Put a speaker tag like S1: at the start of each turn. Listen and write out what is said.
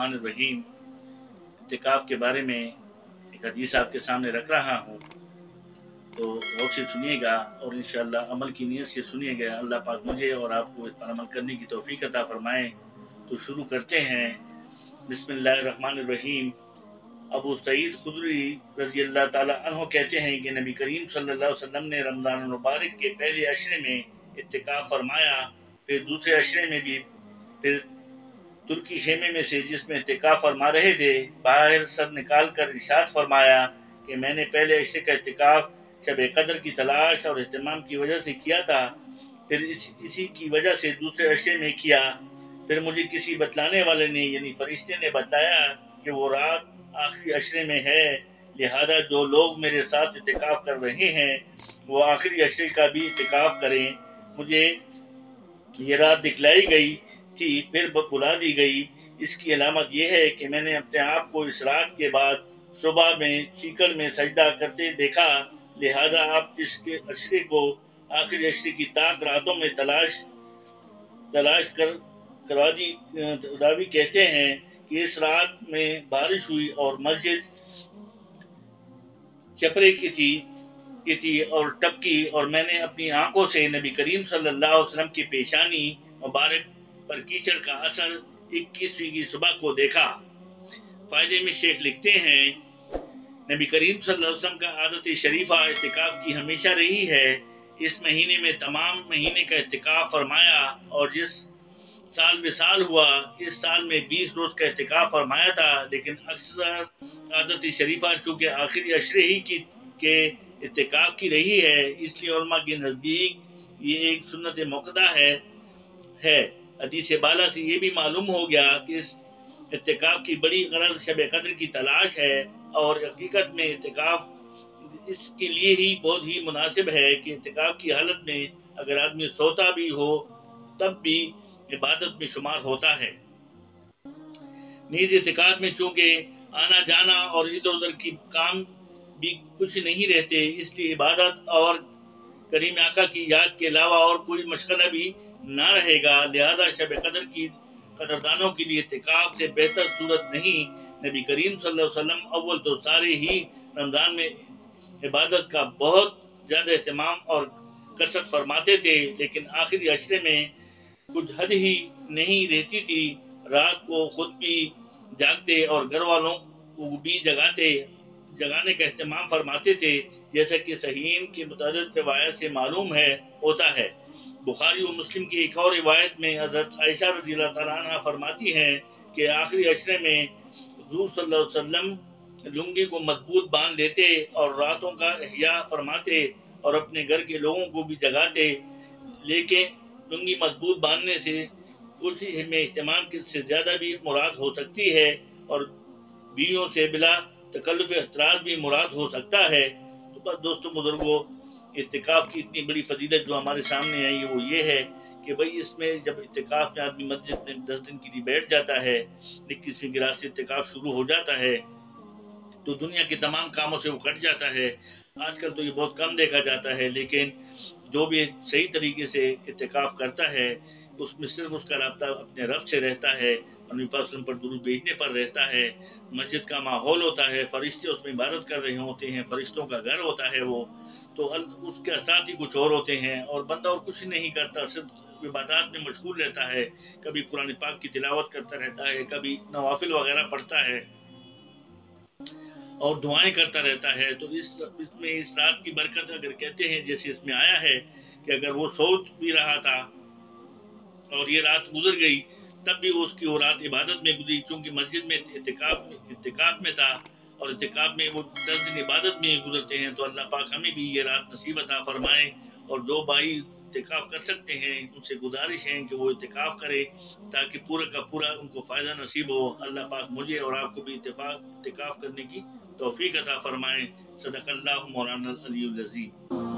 S1: बिस्मिल्लाहिर्रहमानिर्रहीम। इत्तिकाफ के बारे में एक हदीस आपके सामने रख रहा हूँ, तो गौर से सुनिएगा और इंशाअल्लाह अमल की नीयत से सुनिएगा। अल्लाह पाक मुझे और आपको इस पर अमल करने की तौफीक अता फरमाए। तो शुरू करते हैं। बिस्मिल्लाहिर्रहमानिर्रहीम। अबू सईद खुदरी रज़ी अल्लाह ताला अन्हु कहते हैं कि नबी करीम सल्लल्लाहु अलैहि वसल्लम ने रमज़ान मुबारक के पहले अशरे में इत्तिकाफ फरमाया, फिर दूसरे अशरे में भी, फिर तुर्की खेमे में से जिसमें इत्तिकाफ फरमा रहे थे बाहर सर निकाल कर इरशाद फरमाया कि मैंने पहले अशरे का इत्तिकाफ शब कदर की तलाश और इहतिमाम की वजह से किया था, फिर इसी की वजह से दूसरे अशरे में किया। फिर मुझे किसी बतलाने वाले ने यानी फरिश्ते ने बताया कि वो रात आखिरी अशरे में है, लिहाजा जो लोग मेरे साथ इत्तिकाफ कर रहे हैं वो आखिरी अशरे का भी इत्तिकाफ करें। मुझे ये रात दिखलाई गई थी, फिर बुला दी गई। इसकी अलामत यह है कि मैंने अपने आप को इस रात के बाद सुबह में सीकड़ में सजदा करते देखा, लिहाजा आप इसके अशरे को आखिरी अशरे की ताक रातों में तलाश करवा दी। रावी कहते हैं कि इस रात में बारिश हुई और मस्जिद चपरे की थी और टपकी, और मैंने अपनी आंखों से नबी करीम सल्लल्लाहु अलैहि वसल्लम की पेशानी मुबारक पर कीचड़ का असर 21वीं की सुबह को देखा। फायदे में शेख लिखते हैं, नबी करीम सल्लल्लाहु अलैहि वसल्लम का आदत शरीफा इत्तिकाफ की हमेशा रही है। इस महीने में तमाम महीने का इत्तिकाफ फरमाया और जिस साल विसाल हुआ इस साल में 20 रोज का इत्तिकाफ फरमाया था, लेकिन अक्सर आदत शरीफा चूँकि आखिरी अशरे ही के इत्तिकाफ की रही है, इसलिए उलमा के नज़दीक ये एक सुन्नत मुक्कदा है। हदीस बाला से ये भी मालूम हो गया कि इस इत्तिकाफ की बड़ी गरज शब कद्र की तलाश है और हकीकत में इत्तिकाफ इसके लिए ही बहुत ही मुनासिब है कि इत्तिकाफ की हालत में अगर आदमी सोता भी हो तब भी इबादत में शुमार होता है। नींद इत्तिकाफ में चूँकि आना जाना और इधर उधर की काम भी कुछ नहीं रहते, इसलिए इबादत और करीम आका की याद के अलावा और कोई मशगला भी ना रहेगा। लिहाजा शब कदर की कदरदानों के लिए इत्तिकाफ से बेहतर सूरत नहीं। नबी करीम सल्लल्लाहु अलैहि वसल्लम अव्वल तो सारे ही रमज़ान में इबादत का बहुत ज़्यादा एहतमाम और कसरत फरमाते थे, लेकिन आखिरी अशरे में कुछ हद ही नहीं रहती थी। रात को खुद भी जागते और घर वालों को भी जगाने का एहतमाम फरमाते थे, जैसा कि सहीहैन की मुतअद्दिद रिवायत से मालूम होता है। बुखारी और मुस्लिम की एक और रिवायत में हज़रत आयशा रज़ियल्लाहु तआला अन्हा फरमाती हैं कि आखिरी अशरे में हुज़ूर सल्लल्लाहु अलैहि वसल्लम लुंगी को मजबूत बांध लेते और रातों का इहया फरमाते और अपने घर के लोगों को भी जगाते। लेकिन लुंगी मजबूत बांधने से कुर्सी में इहतमाम से ज्यादा भी मुराद हो सकती है और बीवियों से बिला तकल्लुफ़ एतराज़ भी मुराद हो सकता है। तो बस दोस्तों बुजुर्गों, इत्तिकाफ की इतनी बड़ी फजीलत जो हमारे सामने आई वो ये है कि भाई इसमें जब इत्तिकाफ में आदमी मस्जिद में 10 दिन के लिए बैठ जाता है, 21वीं की रात से इत्तिकाफ शुरू हो जाता है, तो दुनिया के तमाम कामों से वो कट जाता है। आजकल तो ये बहुत कम देखा जाता है, लेकिन जो भी सही तरीके से इत्तिकाफ करता है उसमें सिर्फ उसका राब्ता अपने रब से रहता है, नबी पाक पर दुरूद भेजने पर रहता है। मस्जिद का माहौल होता है, फरिश्ते उसमें इबादत कर रहे होते हैं, फरिश्तों का घर होता है वो, तो उसके साथ ही कुछ और होते हैं और बंदा और कुछ नहीं करता, सिर्फ इबादत में मशगूल रहता है। कभी कुरान पाक की तिलावत करता रहता है, कभी नवाफिल वगैरह पढ़ता है और दुआएं करता रहता है। तो इसमें इस रात की बरकत अगर कहते हैं, जैसे इसमें आया है कि अगर वो सोच भी रहा था और ये रात गुजर गई तब भी उसकी वो रात इबादत में गुजरी, क्योंकि मस्जिद में इत्तिकाफ में था और इत्तिकाफ में वो 10 दिन इबादत में गुजरते हैं। तो अल्लाह पाक हमें भी ये रात नसीब अता फरमाए और जो भाई इत्तिकाफ कर सकते हैं उनसे गुजारिश है कि वो इत्तिकाफ करे ताकि पूरा का पूरा उनको फ़ायदा नसीब हो। अल्लाह पाक मुझे और आपको भी इत्तिकाफ करने की तौफीक अता फरमाए। सदक़ल्लाहु मौलाना अल अज़ीम।